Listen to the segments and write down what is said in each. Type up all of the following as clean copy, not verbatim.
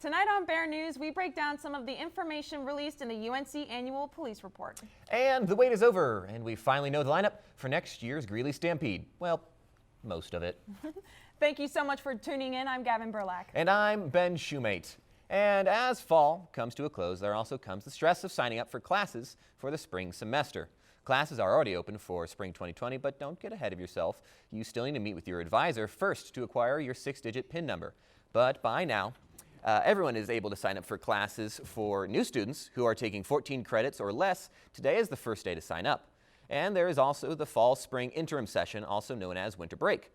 Tonight on Bear News, we break down some of the information released in the UNC Annual Police Report. And the wait is over, and we finally know the lineup for next year's Greeley Stampede. Well, most of it. Thank you so much for tuning in. I'm Gavin Burlack. And I'm Ben Shoemate. And as fall comes to a close, there also comes the stress of signing up for classes for the spring semester. Classes are already open for spring 2020, but don't get ahead of yourself. You still need to meet with your advisor first to acquire your 6-digit PIN number. But by now, everyone is able to sign up for classes. For new students who are taking 14 credits or less, today is the first day to sign up. And there is also the fall-spring interim session, also known as winter break.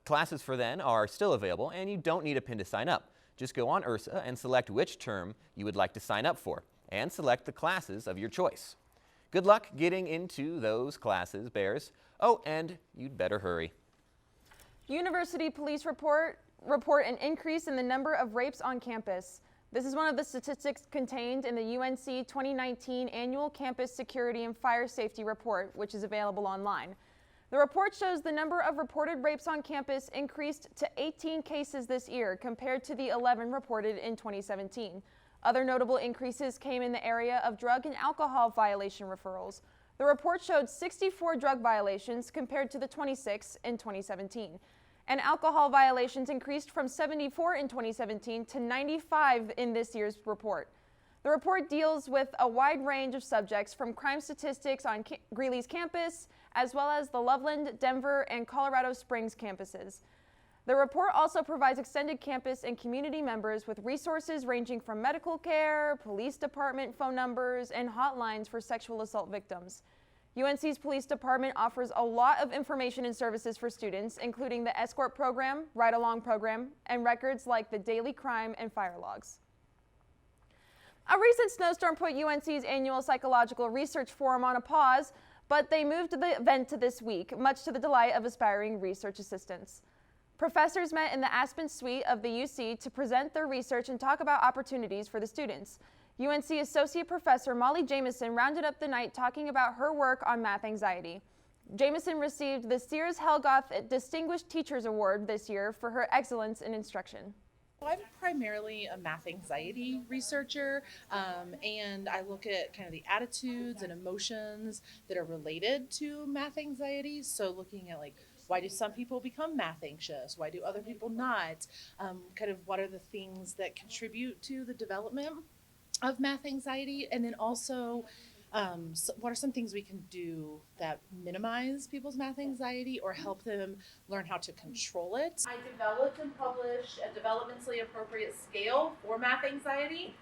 Classes for then are still available, and you don't need a PIN to sign up. Just go on URSA and select which term you would like to sign up for, and select the classes of your choice. Good luck getting into those classes, Bears. Oh, and you'd better hurry. University police report an increase in the number of rapes on campus. This is one of the statistics contained in the UNC 2019 Annual Campus Security and Fire Safety Report, which is available online. The report shows the number of reported rapes on campus increased to 18 cases this year compared to the 11 reported in 2017. Other notable increases came in the area of drug and alcohol violation referrals. The report showed 64 drug violations compared to the 26 in 2017. And alcohol violations increased from 74 in 2017 to 95 in this year's report. The report deals with a wide range of subjects from crime statistics on Greeley's campus, as well as the Loveland, Denver, and Colorado Springs campuses. The report also provides extended campus and community members with resources ranging from medical care, police department phone numbers, and hotlines for sexual assault victims. UNC's police department offers a lot of information and services for students, including the escort program, ride-along program, and records like the daily crime and fire logs. A recent snowstorm put UNC's annual psychological research forum on a pause, but they moved the event to this week, much to the delight of aspiring research assistants. Professors met in the Aspen Suite of the UC to present their research and talk about opportunities for the students. UNC Associate Professor Molly Jamison rounded up the night talking about her work on math anxiety. Jamison received the Sears Helgoth Distinguished Teachers Award this year for her excellence in instruction. I'm primarily a math anxiety researcher, and I look at kind of the attitudes and emotions that are related to math anxiety. So looking at like, why do some people become math anxious? Why do other people not? Kind of what are the things that contribute to the development of math anxiety? And then also, what are some things we can do that minimize people's math anxiety or help them learn how to control it? I developed and published a developmentally appropriate scale for math anxiety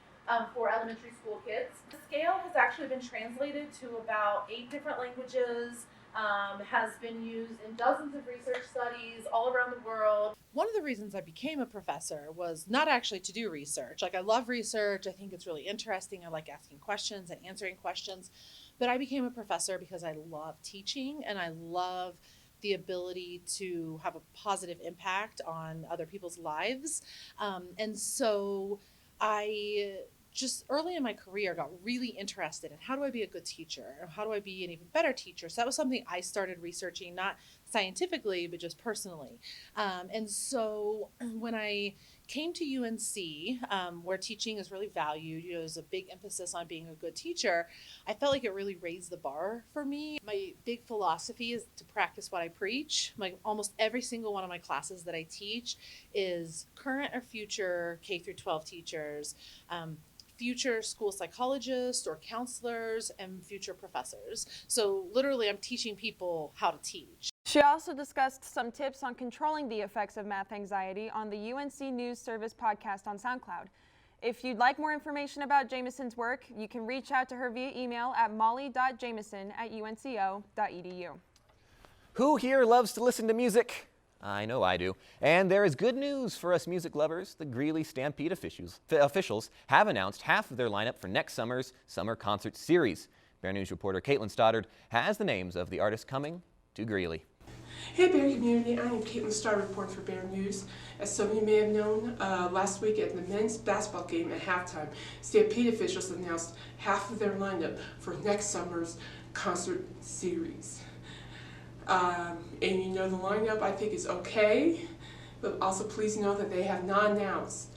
for elementary school kids. The scale has actually been translated to about 8 different languages, has been used in dozens of research studies all around the world. One of the reasons I became a professor was not actually to do research. Like, I love research. I think it's really interesting. I like asking questions and answering questions. But I became a professor because I love teaching and I love the ability to have a positive impact on other people's lives. And so I just early in my career got really interested in how do I be a good teacher? How do I be an even better teacher? So that was something I started researching, not scientifically, but just personally. And so when I came to UNC, where teaching is really valued, there's a big emphasis on being a good teacher, I felt like it really raised the bar for me. My big philosophy is to practice what I preach. Like almost every single one of my classes that I teach is current or future K through 12 teachers, future school psychologists or counselors, and future professors. So literally I'm teaching people how to teach. She also discussed some tips on controlling the effects of math anxiety on the UNC News Service podcast on SoundCloud. If you'd like more information about Jamison's work, you can reach out to her via email at molly.jamison@unco.edu. Who here loves to listen to music? I know I do. And there is good news for us music lovers. The Greeley Stampede officials have announced half of their lineup for next summer's Summer Concert Series. Bear News reporter Caitlin Stoddard has the names of the artists coming to Greeley. Hey Bear community, I am Caitlin Stoddard reporting for Bear News. As some of you may have known, last week at the men's basketball game at halftime, Stampede officials announced half of their lineup for next summer's concert series. And you know the lineup I think is okay, but also please know that they have not announced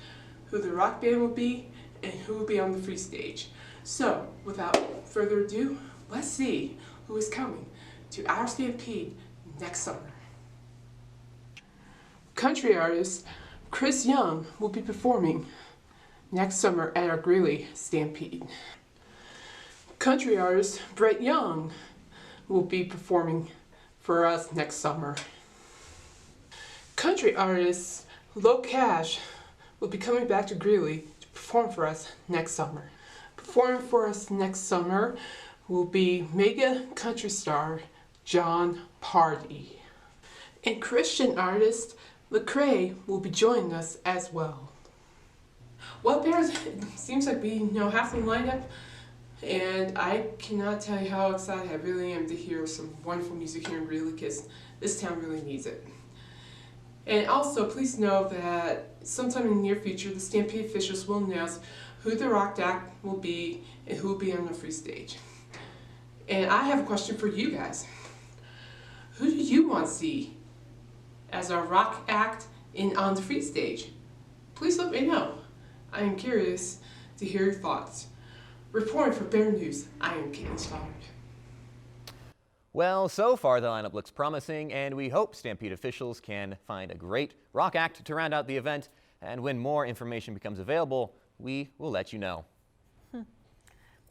who the rock band will be, and who will be on the free stage. So, without further ado, let's see who is coming to our Stampede next summer. Country artist Chris Young will be performing next summer at our Greeley Stampede. Country artist Brett Young will be performing for us next summer. Country artist Low Cash will be coming back to Greeley to perform for us next summer. Performing for us next summer will be mega country star John Party. And Christian artist Lecrae will be joining us as well. Well, Bears, it seems like we have the lineup, and I cannot tell you how excited I really am to hear some wonderful music here in Greeley, because this town really needs it. And also, please know that sometime in the near future, the Stampede officials will announce who the rock act will be and who will be on the free stage. And I have a question for you guys. Who do you want to see as our rock act on the free stage? Please let me know. I am curious to hear your thoughts. Reporting for Bear News, I am Caitlin Stoddard. Well, so far the lineup looks promising, and we hope Stampede officials can find a great rock act to round out the event. And when more information becomes available, we will let you know.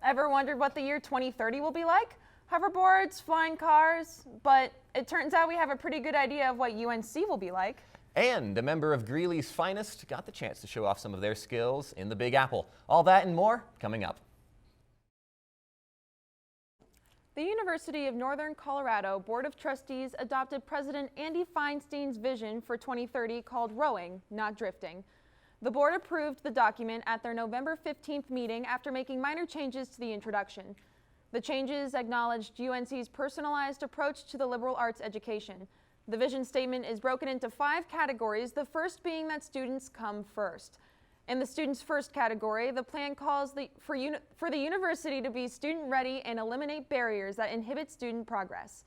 Ever wondered what the year 2030 will be like? Hoverboards, flying cars, but it turns out we have a pretty good idea of what UNC will be like. And a member of Greeley's finest got the chance to show off some of their skills in the Big Apple. All that and more coming up. The University of Northern Colorado Board of Trustees adopted President Andy Feinstein's vision for 2030 called Rowing, Not Drifting. The board approved the document at their November 15th meeting after making minor changes to the introduction. The changes acknowledged UNC's personalized approach to the liberal arts education. The vision statement is broken into 5 categories, the first being that students come first. In the students first category, the plan calls for the university to be student ready and eliminate barriers that inhibit student progress.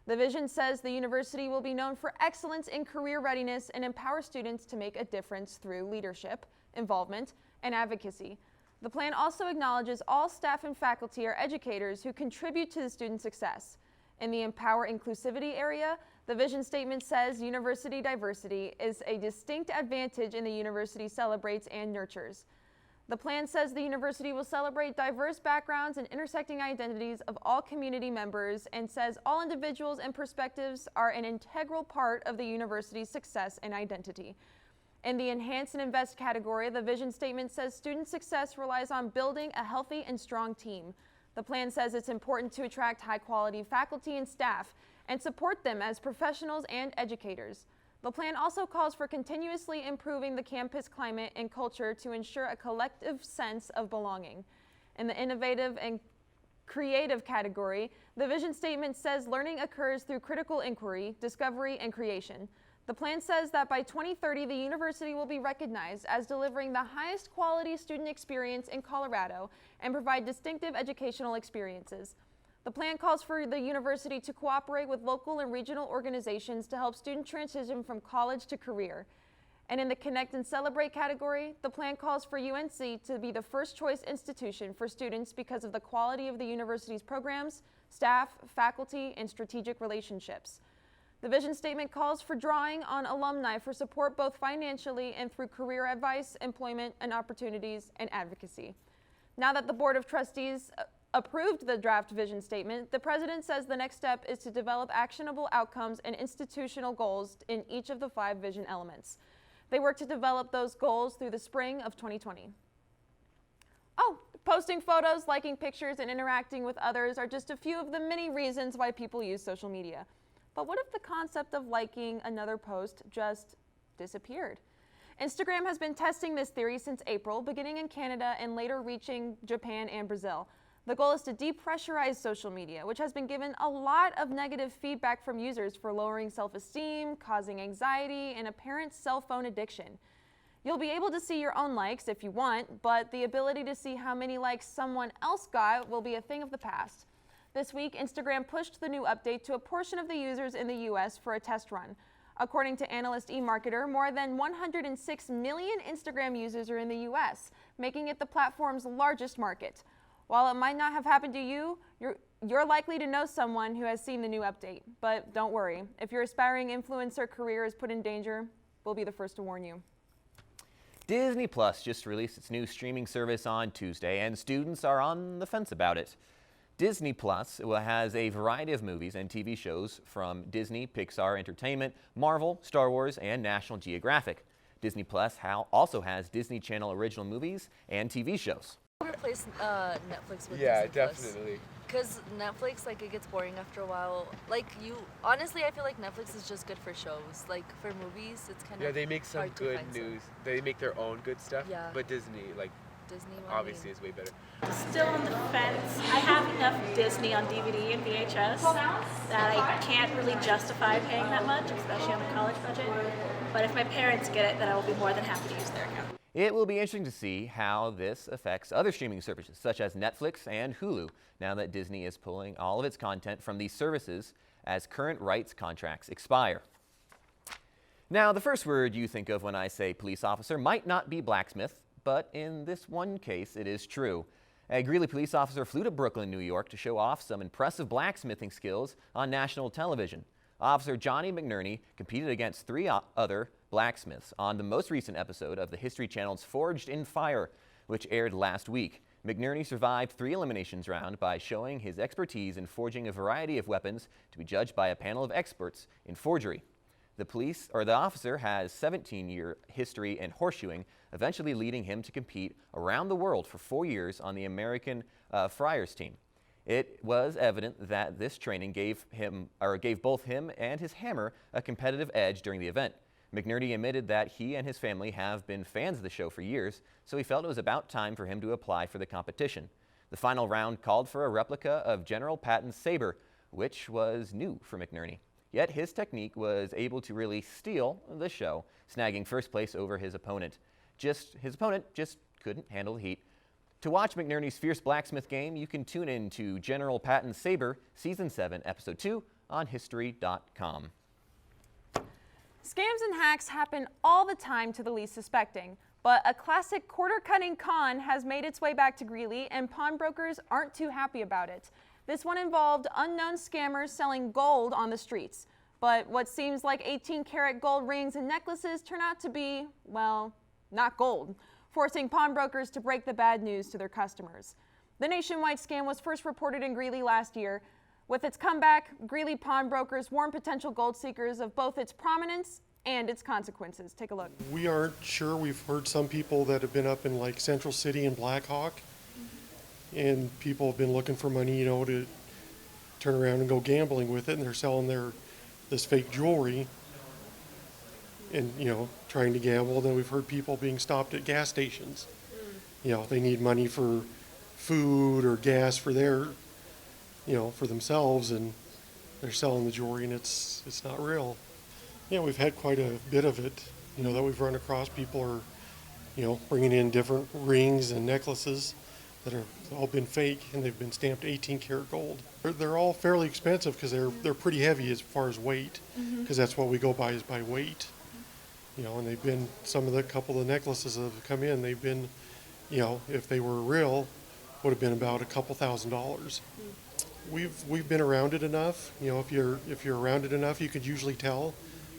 The vision says the university will be known for excellence in career readiness and empower students to make a difference through leadership, involvement, and advocacy. The plan also acknowledges all staff and faculty are educators who contribute to the student success. In the Empower Inclusivity area, the vision statement says university diversity is a distinct advantage and the university celebrates and nurtures. The plan says the university will celebrate diverse backgrounds and intersecting identities of all community members and says all individuals and perspectives are an integral part of the university's success and identity. In the Enhance and Invest category, the vision statement says student success relies on building a healthy and strong team. The plan says it's important to attract high-quality faculty and staff and support them as professionals and educators. The plan also calls for continuously improving the campus climate and culture to ensure a collective sense of belonging. In the Innovative and Creative category, the vision statement says learning occurs through critical inquiry, discovery, and creation. The plan says that by 2030, the university will be recognized as delivering the highest quality student experience in Colorado and provide distinctive educational experiences. The plan calls for the university to cooperate with local and regional organizations to help students transition from college to career. And in the Connect and Celebrate category, the plan calls for UNC to be the first choice institution for students because of the quality of the university's programs, staff, faculty, and strategic relationships. The vision statement calls for drawing on alumni for support both financially and through career advice, employment, and opportunities, and advocacy. Now that the Board of Trustees approved the draft vision statement, the president says the next step is to develop actionable outcomes and institutional goals in each of the 5 vision elements. They work to develop those goals through the spring of 2020. Oh, posting photos, liking pictures, and interacting with others are just a few of the many reasons why people use social media. But what if the concept of liking another post just disappeared? Instagram has been testing this theory since April, beginning in Canada and later reaching Japan and Brazil. The goal is to depressurize social media, which has been given a lot of negative feedback from users for lowering self-esteem, causing anxiety, and apparent cell phone addiction. You'll be able to see your own likes if you want, but the ability to see how many likes someone else got will be a thing of the past. This week, Instagram pushed the new update to a portion of the users in the US for a test run. According to analyst eMarketer, more than 106 million Instagram users are in the U.S., making it the platform's largest market. While it might not have happened to you, you're likely to know someone who has seen the new update. But don't worry, if your aspiring influencer career is put in danger, we'll be the first to warn you. Disney Plus just released its new streaming service on Tuesday, and students are on the fence about it. Disney Plus has a variety of movies and TV shows from Disney, Pixar Entertainment, Marvel, Star Wars, and National Geographic. Disney Plus also has Disney Channel original movies and TV shows. Replace Netflix with Yeah, Disney Plus. definitely. Because Netflix, like, it gets boring after a while. Like, honestly, I feel like Netflix is just good for shows. Like, for movies, it's kind Yeah, of they make some hard to good find some. news. They make their own good stuff. Yeah. But Disney, like, Disney obviously is way better. Still on the fence. I have enough Disney on DVD and VHS that I can't really justify paying that much, especially on a college budget. But if my parents get it, then I will be more than happy to use their account. It will be interesting to see how this affects other streaming services such as Netflix and Hulu, now that Disney is pulling all of its content from these services as current rights contracts expire. Now, the first word you think of when I say police officer might not be blacksmith, but in this one case, it is true. A Greeley police officer flew to Brooklyn, New York to show off some impressive blacksmithing skills on national television. Officer Johnny McNerney competed against 3 other blacksmiths on the most recent episode of the History Channel's Forged in Fire, which aired last week. McNerney survived 3 eliminations round by showing his expertise in forging a variety of weapons to be judged by a panel of experts in forgery. The officer has 17-year history in horseshoeing, eventually leading him to compete around the world for 4 years on the American Friars team. It was evident that this training gave both him and his hammer a competitive edge during the event. McNerney admitted that he and his family have been fans of the show for years, so he felt it was about time for him to apply for the competition. The final round called for a replica of General Patton's saber, which was new for McNerney. Yet his technique was able to really steal the show, snagging first place over his opponent. His opponent just couldn't handle the heat. To watch McNerney's fierce blacksmith game, you can tune in to General Patton's Saber, Season 7, Episode 2 on History.com. Scams and hacks happen all the time to the least suspecting, but a classic quarter-cutting con has made its way back to Greeley, and pawnbrokers aren't too happy about it. This one involved unknown scammers selling gold on the streets. But what seems like 18-karat gold rings and necklaces turn out to be, well, not gold, forcing pawnbrokers to break the bad news to their customers. The nationwide scam was first reported in Greeley last year. With its comeback, Greeley pawnbrokers warn potential gold seekers of both its prominence and its consequences. Take a look. We aren't sure. We've heard some people that have been up in like Central City and Black Hawk, and people have been looking for money, to turn around and go gambling with it, and they're selling this fake jewelry and, trying to gamble. Then we've heard people being stopped at gas stations. They need money for food or gas for for themselves, and they're selling the jewelry and it's not real. Yeah, we've had quite a bit of it, that we've run across. People are, bringing in different rings and necklaces that are all been fake, and they've been stamped 18-karat gold. They're all fairly expensive because they're pretty heavy as far as weight, because that's what we go by is by weight. And they've been, couple of the necklaces that have come in, they've been, if they were real, would have been about a couple $1,000s. We've been around it enough. If you're around it enough, you could usually tell.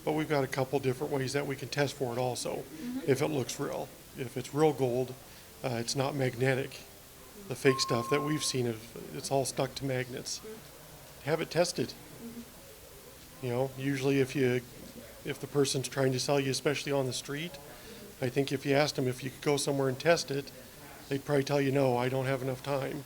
But we've got a couple different ways that we can test for it also, if it looks real. If it's real gold, it's not magnetic. The fake stuff that we've seen, it's all stuck to magnets. Have it tested. Usually if the person's trying to sell you, especially on the street, I think if you asked them if you could go somewhere and test it, they'd probably tell you, no, I don't have enough time.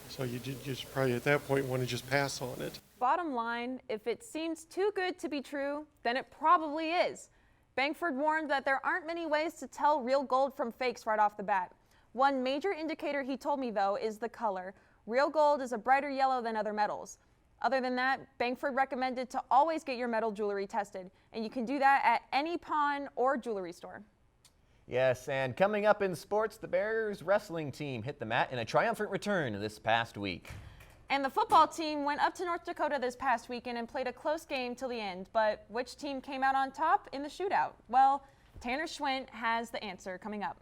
So you just probably at that point want to just pass on it. Bottom line, if it seems too good to be true, then it probably is. Bankford warned that there aren't many ways to tell real gold from fakes right off the bat. One major indicator he told me, though, is the color. Real gold is a brighter yellow than other metals. Other than that, Bankford recommended to always get your metal jewelry tested, and you can do that at any pawn or jewelry store. Yes, and coming up in sports, the Bears wrestling team hit the mat in a triumphant return this past week. And the football team went up to North Dakota this past weekend and played a close game till the end. But which team came out on top in the shootout? Well, Tanner Schwint has the answer coming up.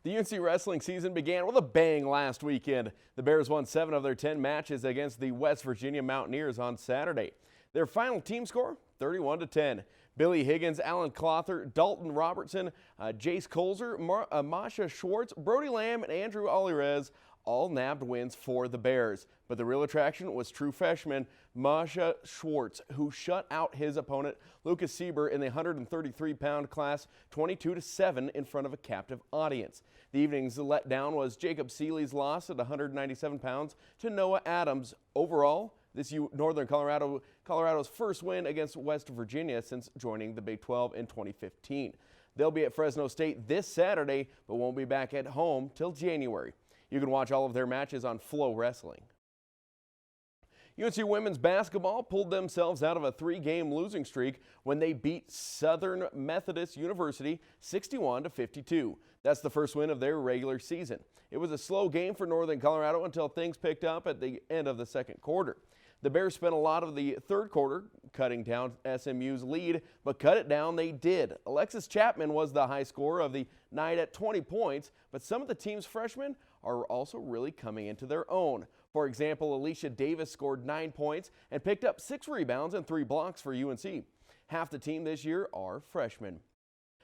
The UNC wrestling season began with a bang last weekend. The Bears won 7 of their 10 matches against the West Virginia Mountaineers on Saturday. Their final team score, 31-10. Billy Higgins, Alan Clother, Dalton Robertson, Jace Colzer, Masha Schwartz, Brody Lamb, and Andrew Olirez all nabbed wins for the Bears. But the real attraction was true freshman Masha Schwartz, who shut out his opponent Lucas Sieber in the 133-pound class 22-7 in front of a captive audience. The evening's letdown was Jacob Seeley's loss at 197 pounds to Noah Adams. Overall, this Northern Colorado's first win against West Virginia since joining the Big 12 in 2015. They'll be at Fresno State this Saturday, but won't be back at home till January. You can watch all of their matches on Flow Wrestling. UNC women's basketball pulled themselves out of a 3-game losing streak when they beat Southern Methodist University 61-52. That's the first win of their regular season. It was a slow game for Northern Colorado until things picked up at the end of the second quarter. The Bears spent a lot of the third quarter cutting down SMU's lead, but cut it down they did. Alexis Chapman was the high scorer of the night at 20 points, but some of the team's freshmen are also really coming into their own. For example, Alicia Davis scored 9 points and picked up 6 rebounds and 3 blocks for UNC. Half the team this year are freshmen.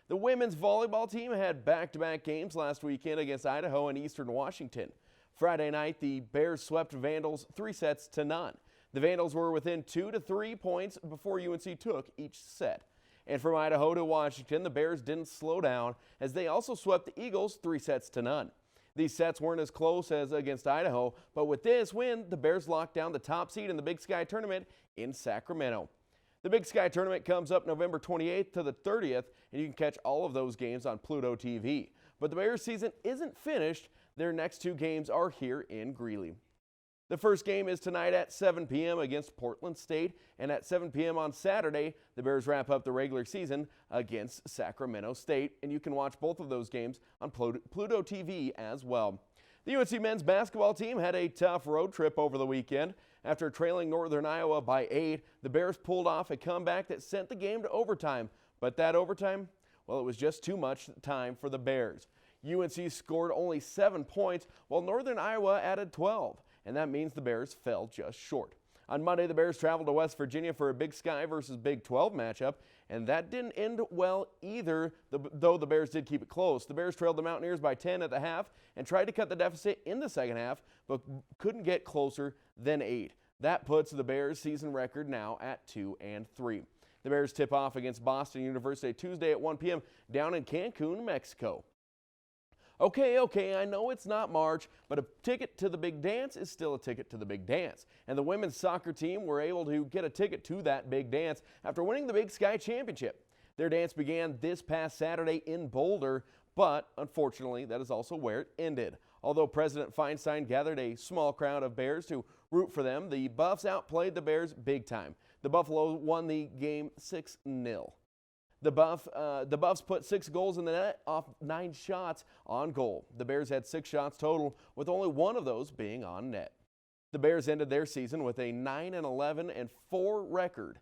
The women's volleyball team had back-to-back games last weekend against Idaho and Eastern Washington. Friday night, the Bears swept Vandals 3-0. The Vandals were within 2 to 3 points before UNC took each set. And from Idaho to Washington, the Bears didn't slow down as they also swept the Eagles 3-0. These sets weren't as close as against Idaho, but with this win, the Bears locked down the top seed in the Big Sky Tournament in Sacramento. The Big Sky Tournament comes up November 28th to the 30th, and you can catch all of those games on Pluto TV. But the Bears season isn't finished. Their next 2 games are here in Greeley. The first game is tonight at 7 p.m. against Portland State, and at 7 p.m. on Saturday, the Bears wrap up the regular season against Sacramento State, and you can watch both of those games on Pluto TV as well. The UNC men's basketball team had a tough road trip over the weekend. After trailing Northern Iowa by 8, the Bears pulled off a comeback that sent the game to overtime. But that overtime, well, it was just too much time for the Bears. UNC scored only 7 points, while Northern Iowa added 12. And that means the Bears fell just short. On Monday, the Bears traveled to West Virginia for a Big Sky versus Big 12 matchup, and that didn't end well either, though the Bears did keep it close. The Bears trailed the Mountaineers by 10 at the half and tried to cut the deficit in the second half, but couldn't get closer than 8. That puts the Bears' season record now at 2-3. The Bears tip off against Boston University Tuesday at 1 p.m. down in Cancun, Mexico. Okay, I know it's not March, but a ticket to the big dance is still a ticket to the big dance. And the women's soccer team were able to get a ticket to that big dance after winning the Big Sky Championship. Their dance began this past Saturday in Boulder, but unfortunately, that is also where it ended. Although President Feinstein gathered a small crowd of Bears to root for them, the Buffs outplayed the Bears big time. The Buffalo won the game 6-0. The Buffs put 6 goals in the net off 9 shots on goal. The Bears had 6 shots total, with only 1 of those being on net. The Bears ended their season with a 9-11-4 record.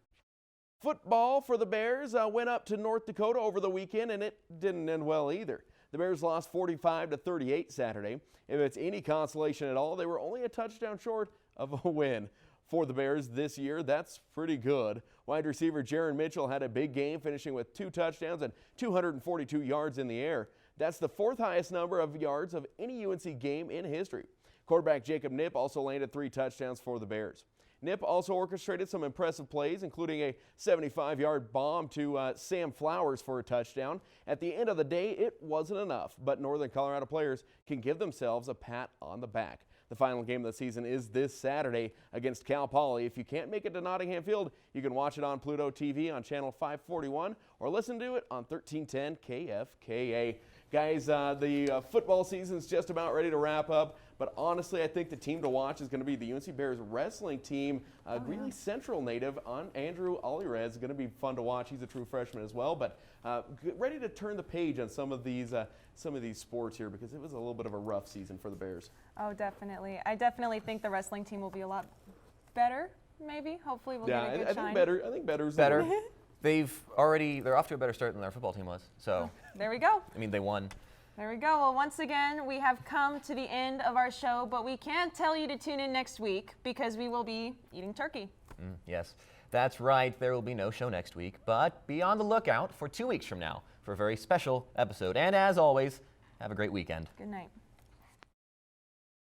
Football for the Bears went up to North Dakota over the weekend, and it didn't end well either. The Bears lost 45-38 Saturday. If it's any consolation at all, they were only a touchdown short of a win. For the Bears this year, that's pretty good. Wide receiver Jaron Mitchell had a big game, finishing with 2 touchdowns and 242 yards in the air. That's the 4th highest number of yards of any UNC game in history. Quarterback Jacob Knipp also landed 3 touchdowns for the Bears. Knipp also orchestrated some impressive plays, including a 75-yard bomb to Sam Flowers for a touchdown. At the end of the day, it wasn't enough, but Northern Colorado players can give themselves a pat on the back. The final game of the season is this Saturday against Cal Poly. If you can't make it to Nottingham Field, you can watch it on Pluto TV on channel 541 or listen to it on 1310 KFKA. Guys, the football season's just about ready to wrap up, But honestly, I think the team to watch is going to be the UNC Bears wrestling team. Greeley Central native Andrew Olirez is going to be fun to watch. He's a true freshman as well, but ready to turn the page on some of these sports here because it was a little bit of a rough season for the Bears. Oh, definitely. I definitely think the wrestling team will be a lot better, maybe. Hopefully we'll get a good shine. I think better's Better. They're off to a better start than their football team was. So, There we go. I mean, they won. There we go. Well, once again, we have come to the end of our show, but we can't tell you to tune in next week because we will be eating turkey. Yes, that's right. There will be no show next week, but be on the lookout for 2 weeks from now for a very special episode. And as always, have a great weekend. Good night.